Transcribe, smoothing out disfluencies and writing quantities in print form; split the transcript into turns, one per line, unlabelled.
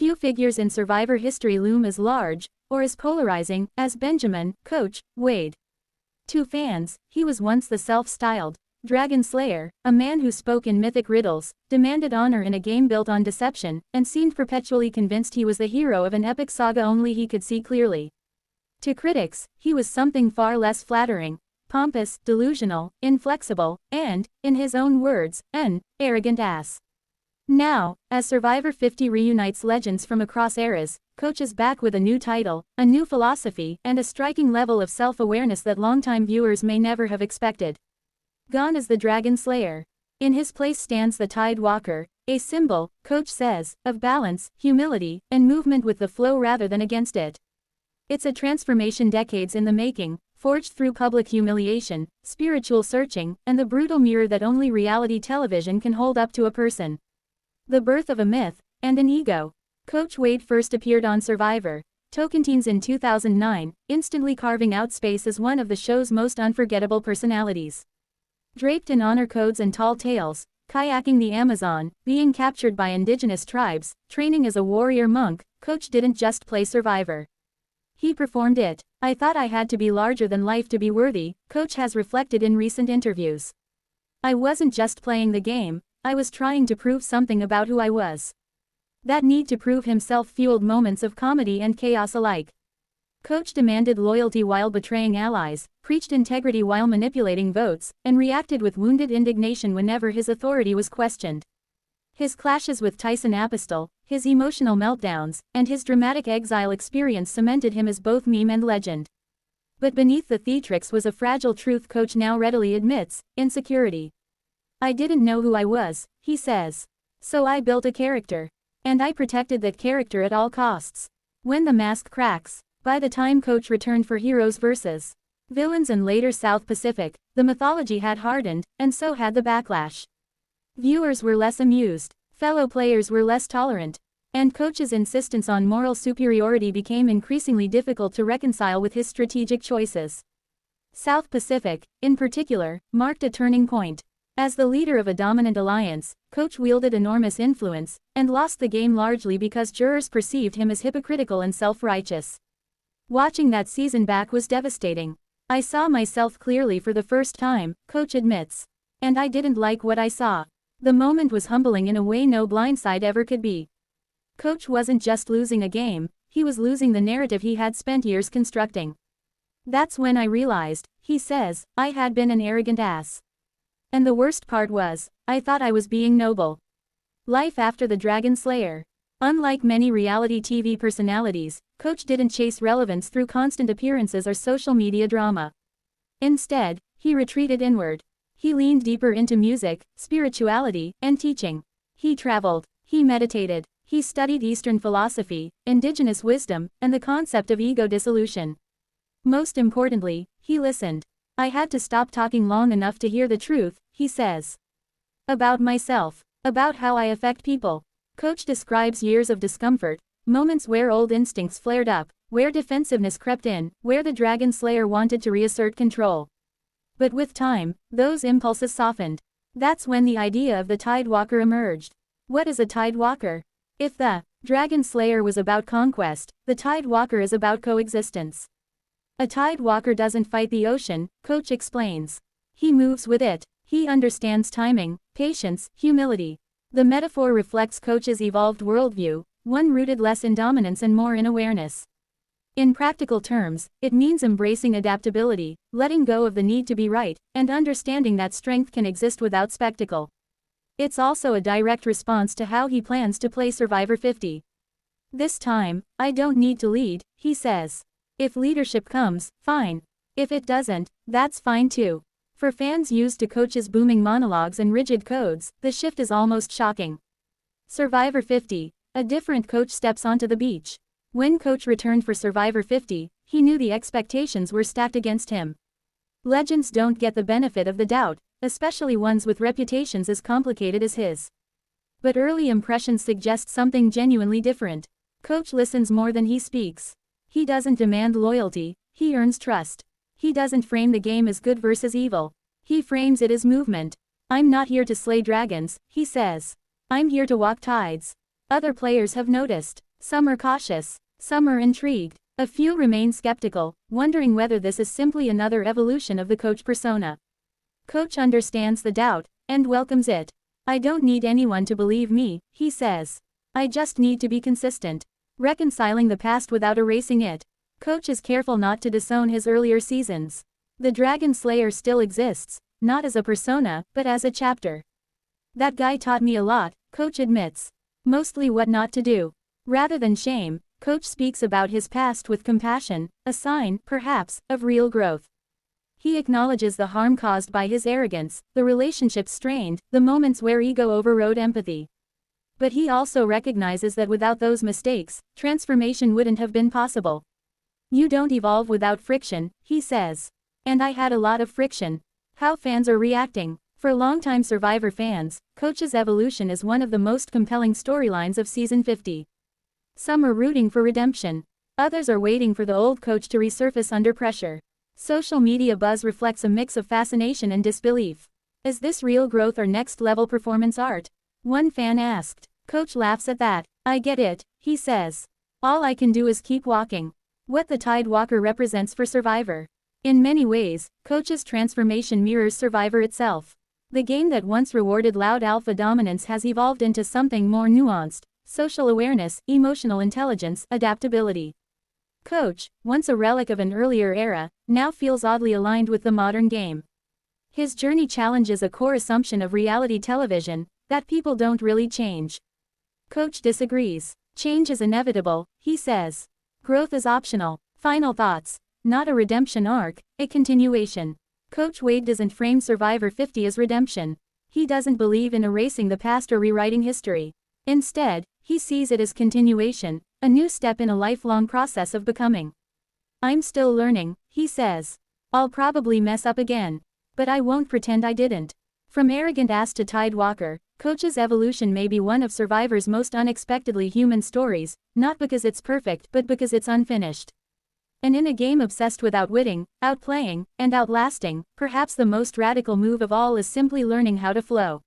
Few figures in Survivor history loom as large, or as polarizing, as Benjamin, Coach Wade. To fans, he was once the self-styled Dragon Slayer, a man who spoke in mythic riddles, demanded honor in a game built on deception, and seemed perpetually convinced he was the hero of an epic saga only he could see clearly. To critics, he was something far less flattering, pompous, delusional, inflexible, and, in his own words, an arrogant ass. Now, as Survivor 50 reunites legends from across eras, Coach is back with a new title, a new philosophy, and a striking level of self-awareness that longtime viewers may never have expected. Gone is the Dragon Slayer. In his place stands the Tide Walker, a symbol, Coach says, of balance, humility, and movement with the flow rather than against it. It's a transformation decades in the making, forged through public humiliation, spiritual searching, and the brutal mirror that only reality television can hold up to a person. The birth of a myth, and an ego. Coach Wade first appeared on Survivor Tocantins in 2009, instantly carving out space as one of the show's most unforgettable personalities. Draped in honor codes and tall tales, kayaking the Amazon, being captured by indigenous tribes, training as a warrior monk, Coach didn't just play Survivor. He performed it. I thought I had to be larger than life to be worthy, Coach has reflected in recent interviews. I wasn't just playing the game, I was trying to prove something about who I was. That need to prove himself fueled moments of comedy and chaos alike. Coach demanded loyalty while betraying allies, preached integrity while manipulating votes, and reacted with wounded indignation whenever his authority was questioned. His clashes with Tyson Apostol, his emotional meltdowns, and his dramatic exile experience cemented him as both meme and legend. But beneath the theatrics was a fragile truth Coach now readily admits: insecurity. I didn't know who I was, he says. So I built a character. And I protected that character at all costs. When the mask cracks. By the time Coach returned for Heroes vs. Villains and later South Pacific, the mythology had hardened, and so had the backlash. Viewers were less amused, fellow players were less tolerant, and Coach's insistence on moral superiority became increasingly difficult to reconcile with his strategic choices. South Pacific, in particular, marked a turning point. As the leader of a dominant alliance, Coach wielded enormous influence, and lost the game largely because jurors perceived him as hypocritical and self-righteous. Watching that season back was devastating. I saw myself clearly for the first time, Coach admits. And I didn't like what I saw. The moment was humbling in a way no blindside ever could be. Coach wasn't just losing a game, he was losing the narrative he had spent years constructing. That's when I realized, he says, I had been an arrogant ass. And the worst part was, I thought I was being noble. Life after the Dragon Slayer. Unlike many reality TV personalities, Coach didn't chase relevance through constant appearances or social media drama. Instead, he retreated inward. He leaned deeper into music, spirituality, and teaching. He traveled. He meditated. He studied Eastern philosophy, indigenous wisdom, and the concept of ego dissolution. Most importantly, he listened. I had to stop talking long enough to hear the truth, he says. About myself. About how I affect people. Coach describes years of discomfort, moments where old instincts flared up, where defensiveness crept in, where the Dragon Slayer wanted to reassert control. But with time, those impulses softened. That's when the idea of the Tide Walker emerged. What is a Tide Walker? If the Dragon Slayer was about conquest, the Tide Walker is about coexistence. A Tide Walker doesn't fight the ocean, Coach explains. He moves with it. He understands timing, patience, humility. The metaphor reflects Coach's evolved worldview, one rooted less in dominance and more in awareness. In practical terms, it means embracing adaptability, letting go of the need to be right, and understanding that strength can exist without spectacle. It's also a direct response to how he plans to play Survivor 50. This time, I don't need to lead, he says. If leadership comes, fine. If it doesn't, that's fine too. For fans used to Coach's booming monologues and rigid codes, the shift is almost shocking. Survivor 50, a different Coach steps onto the beach. When Coach returned for Survivor 50, he knew the expectations were stacked against him. Legends don't get the benefit of the doubt, especially ones with reputations as complicated as his. But early impressions suggest something genuinely different. Coach listens more than he speaks. He doesn't demand loyalty, he earns trust. He doesn't frame the game as good versus evil. He frames it as movement. I'm not here to slay dragons, he says. I'm here to walk tides. Other players have noticed. Some are cautious, some are intrigued. A few remain skeptical, wondering whether this is simply another evolution of the coach persona. Coach understands the doubt, and welcomes it. I don't need anyone to believe me, he says. I just need to be consistent. Reconciling the past without erasing it. Coach is careful not to disown his earlier seasons. The Dragon Slayer still exists, not as a persona, but as a chapter. That guy taught me a lot, Coach admits. Mostly what not to do. Rather than shame, Coach speaks about his past with compassion, a sign, perhaps, of real growth. He acknowledges the harm caused by his arrogance, the relationships strained, the moments where ego overrode empathy. But he also recognizes that without those mistakes, transformation wouldn't have been possible. You don't evolve without friction, he says. And I had a lot of friction. How fans are reacting. For longtime Survivor fans, Coach's evolution is one of the most compelling storylines of season 50. Some are rooting for redemption. Others are waiting for the old Coach to resurface under pressure. Social media buzz reflects a mix of fascination and disbelief. Is this real growth or next-level performance art? One fan asked. Coach laughs at that. I get it, he says. All I can do is keep walking. What the Tidewalker represents for Survivor. In many ways, Coach's transformation mirrors Survivor itself. The game that once rewarded loud alpha dominance has evolved into something more nuanced. Social awareness, emotional intelligence, adaptability. Coach, once a relic of an earlier era, now feels oddly aligned with the modern game. His journey challenges a core assumption of reality television, that people don't really change. Coach disagrees. Change is inevitable, he says. Growth is optional. Final thoughts. Not a redemption arc, a continuation. Coach Wade doesn't frame Survivor 50 as redemption. He doesn't believe in erasing the past or rewriting history. Instead, he sees it as continuation, a new step in a lifelong process of becoming. I'm still learning, he says. I'll probably mess up again. But I won't pretend I didn't. From arrogant ass to Tidewalker, Coach's evolution may be one of Survivor's most unexpectedly human stories, not because it's perfect but because it's unfinished. And in a game obsessed with outwitting, outplaying, and outlasting, perhaps the most radical move of all is simply learning how to flow.